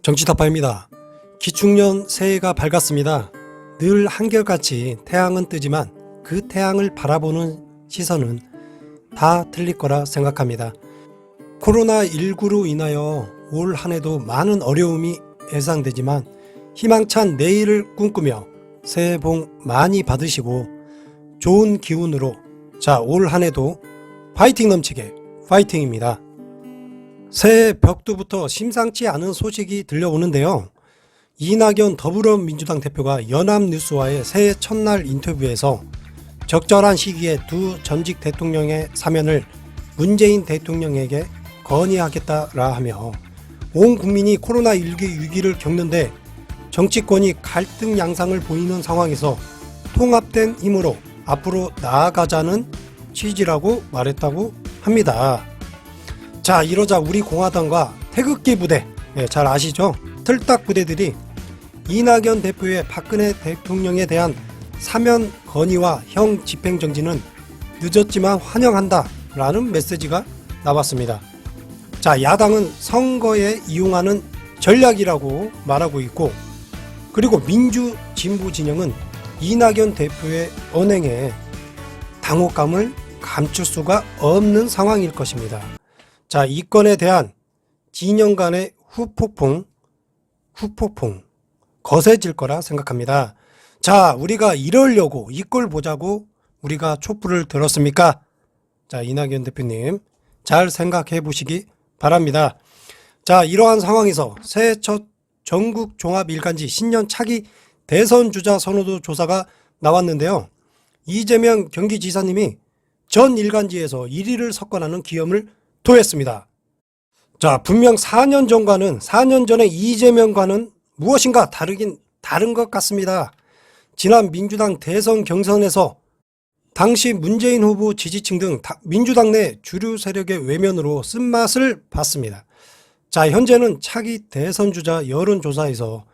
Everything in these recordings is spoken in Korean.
정치타파입니다. 기축년 새해가 밝았습니다. 늘 한결같이 태양은 뜨지만 그 태양을 바라보는 시선은 다 틀릴 거라 생각합니다. 코로나19로 인하여 올 한해도 많은 어려움이 예상되지만 희망찬 내일을 꿈꾸며 새해 복 많이 받으시고 좋은 기운으로 올 한해도 파이팅 넘치게 파이팅입니다. 새해 벽두부터 심상치 않은 소식이 들려오는데요. 이낙연 더불어민주당 대표가 연합뉴스와의 새해 첫날 인터뷰에서 적절한 시기에 두 전직 대통령의 사면을 문재인 대통령에게 건의하겠다라 하며 온 국민이 코로나19 위기를 겪는데 정치권이 갈등 양상을 보이는 상황에서 통합된 힘으로 앞으로 나아가자는 취지라고 말했다고 합니다. 이러자 우리 공화당과 태극기 부대, 잘 아시죠? 틀딱 부대들이 이낙연 대표의 박근혜 대통령에 대한 사면 건의와 형 집행정지는 늦었지만 환영한다 라는 메시지가 나왔습니다. 야당은 선거에 이용하는 전략이라고 말하고 있고, 그리고 민주 진보 진영은 이낙연 대표의 언행에 당혹감을 감출 수가 없는 상황일 것입니다. 이 건에 대한 진영 간의 후폭풍 거세질 거라 생각합니다. 우리가 이러려고 이 꼴 보자고 우리가 촛불을 들었습니까? 이낙연 대표님 잘 생각해 보시기 바랍니다. 이러한 상황에서 새해 첫 전국 종합일간지 신년 차기 대선 주자 선호도 조사가 나왔는데요. 이재명 경기지사님이 전 일간지에서 1위를 석권하는 기염을 토했습니다. 분명 4년 전의 이재명과는 무엇인가 다른 것 같습니다. 지난 민주당 대선 경선에서 당시 문재인 후보 지지층 등 민주당 내 주류 세력의 외면으로 쓴맛을 봤습니다. 현재는 차기 대선 주자 여론조사에서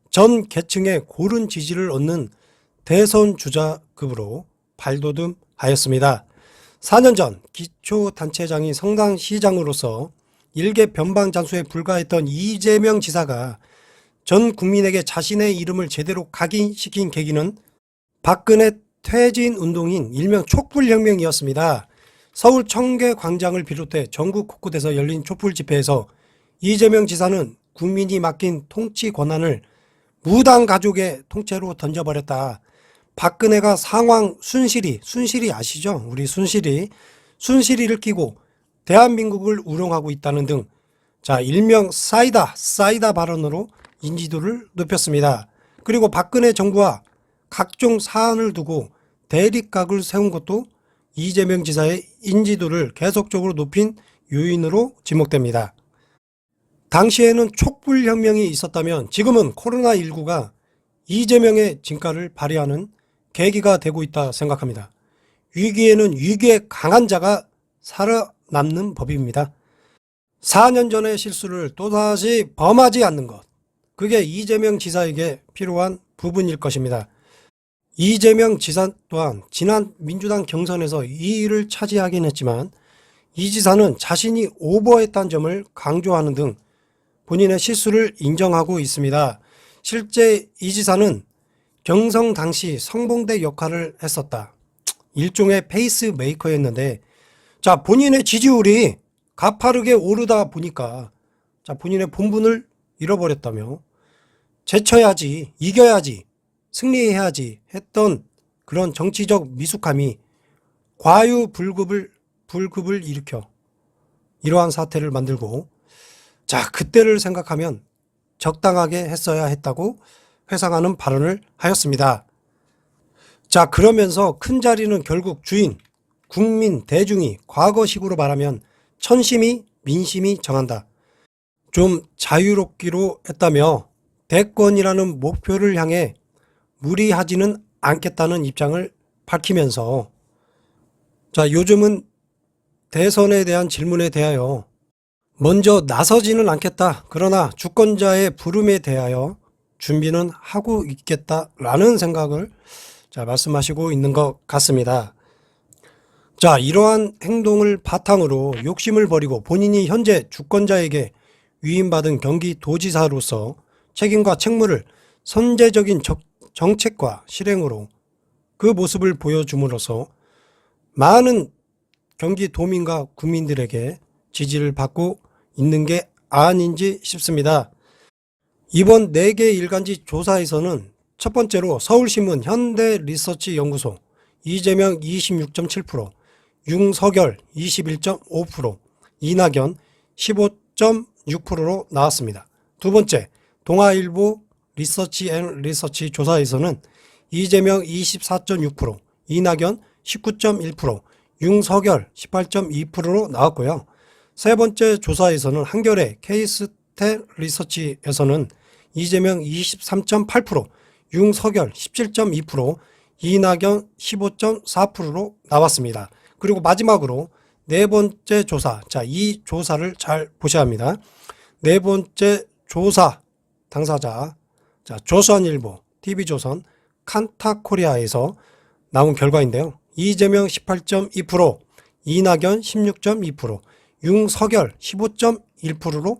전 계층의 고른 지지를 얻는 대선 주자급으로 발돋움하였습니다. 4년 전 기초단체장이 성남시장으로서 일개 변방장수에 불과했던 이재명 지사가 전 국민에게 자신의 이름을 제대로 각인시킨 계기는 박근혜 퇴진 운동인 일명 촛불혁명이었습니다. 서울 청계광장을 비롯해 전국 곳곳에서 열린 촛불 집회에서 이재명 지사는 국민이 맡긴 통치 권한을 무당 가족의 통째로 던져버렸다. 박근혜가 상황 순실이 아시죠? 우리 순실이를 끼고 대한민국을 우롱하고 있다는 등 일명 싸이다 발언으로 인지도를 높였습니다. 그리고 박근혜 정부와 각종 사안을 두고 대립각을 세운 것도 이재명 지사의 인지도를 계속적으로 높인 요인으로 지목됩니다. 당시에는 촛불혁명이 있었다면 지금은 코로나19가 이재명의 진가를 발휘하는 계기가 되고 있다 생각합니다. 위기에는 위기에 강한 자가 살아남는 법입니다. 4년 전의 실수를 또다시 범하지 않는 것, 그게 이재명 지사에게 필요한 부분일 것입니다. 이재명 지사 또한 지난 민주당 경선에서 2위를 차지하긴 했지만 이 지사는 자신이 오버했다는 점을 강조하는 등 본인의 실수를 인정하고 있습니다. 실제 이 지사는 경선 당시 성봉대 역할을 했었다. 일종의 페이스메이커였는데 본인의 지지율이 가파르게 오르다 보니까 본인의 본분을 잃어버렸다며 제쳐야지, 이겨야지, 승리해야지 했던 그런 정치적 미숙함이 과유불급을 일으켜 이러한 사태를 만들고 그때를 생각하면 적당하게 했어야 했다고 회상하는 발언을 하였습니다. 그러면서 큰 자리는 결국 주인, 국민, 대중이 과거식으로 말하면 천심이 민심이 정한다. 좀 자유롭기로 했다며 대권이라는 목표를 향해 무리하지는 않겠다는 입장을 밝히면서 요즘은 대선에 대한 질문에 대하여 먼저 나서지는 않겠다. 그러나 주권자의 부름에 대하여 준비는 하고 있겠다라는 생각을 말씀하시고 있는 것 같습니다. 이러한 행동을 바탕으로 욕심을 버리고 본인이 현재 주권자에게 위임받은 경기도지사로서 책임과 책무를 선제적인 정책과 실행으로 그 모습을 보여줌으로써 많은 경기도민과 국민들에게 지지를 받고 있는 게 아닌지 싶습니다. 이번 4개 일간지 조사에서는 첫 번째로 서울신문 현대리서치연구소 이재명 26.7%, 윤석열 21.5%, 이낙연 15.6%로 나왔습니다. 두 번째, 동아일보 리서치 조사에서는 이재명 24.6%, 이낙연 19.1%, 윤석열 18.2%로 나왔고요. 세 번째 조사에서는 한겨레 케이스텔 리서치에서는 이재명 23.8%, 윤석열 17.2%, 이낙연 15.4%로 나왔습니다. 그리고 마지막으로 네 번째 조사, 자, 이 조사를 잘 보셔야 합니다. 네 번째 조사 당사자, 자, 조선일보, TV조선, 칸타코리아에서 나온 결과인데요. 이재명 18.2%, 이낙연 16.2%, 윤석열 15.1%로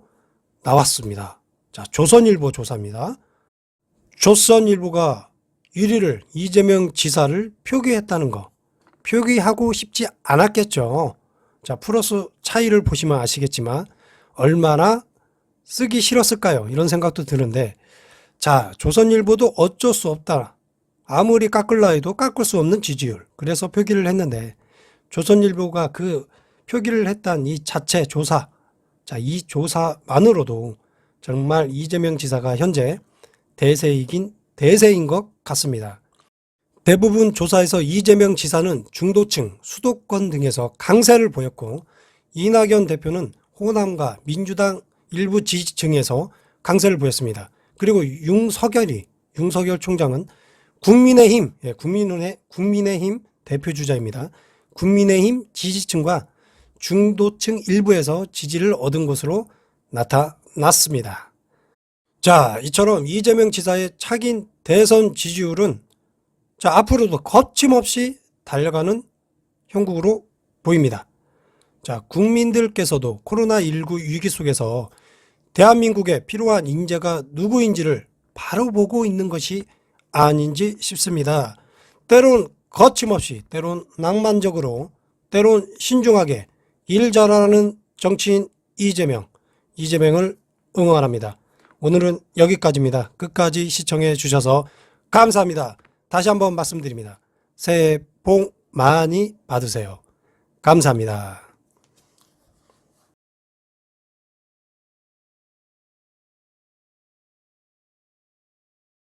나왔습니다. 자, 조선일보 조사입니다. 조선일보가 1위를 이재명 지사를 표기했다는 거, 표기하고 싶지 않았겠죠. 자, 플러스 차이를 보시면 아시겠지만 얼마나 쓰기 싫었을까요? 이런 생각도 드는데, 자, 조선일보도 어쩔 수 없다. 아무리 깎을라 해도 깎을 수 없는 지지율. 그래서 표기를 했는데, 조선일보가 그 표기를 했던 이 자체 조사, 자, 이 조사만으로도 정말 이재명 지사가 현재 대세인 것 같습니다. 대부분 조사에서 이재명 지사는 중도층, 수도권 등에서 강세를 보였고, 이낙연 대표는 호남과 민주당 일부 지지층에서 강세를 보였습니다. 그리고 윤석열 총장은 국민의힘 대표주자입니다. 국민의힘 지지층과 중도층 일부에서 지지를 얻은 것으로 나타났습니다. 자, 이처럼 이재명 지사의 차긴 대선 지지율은 자, 앞으로도 거침없이 달려가는 형국으로 보입니다. 자, 국민들께서도 코로나19 위기 속에서 대한민국에 필요한 인재가 누구인지를 바로 보고 있는 것이 아닌지 싶습니다. 때론 거침없이, 때론 낭만적으로, 때론 신중하게 일 잘하는 정치인 이재명을 응원합니다. 오늘은 여기까지입니다. 끝까지 시청해 주셔서 감사합니다. 다시 한번 말씀드립니다. 새해 복 많이 받으세요. 감사합니다.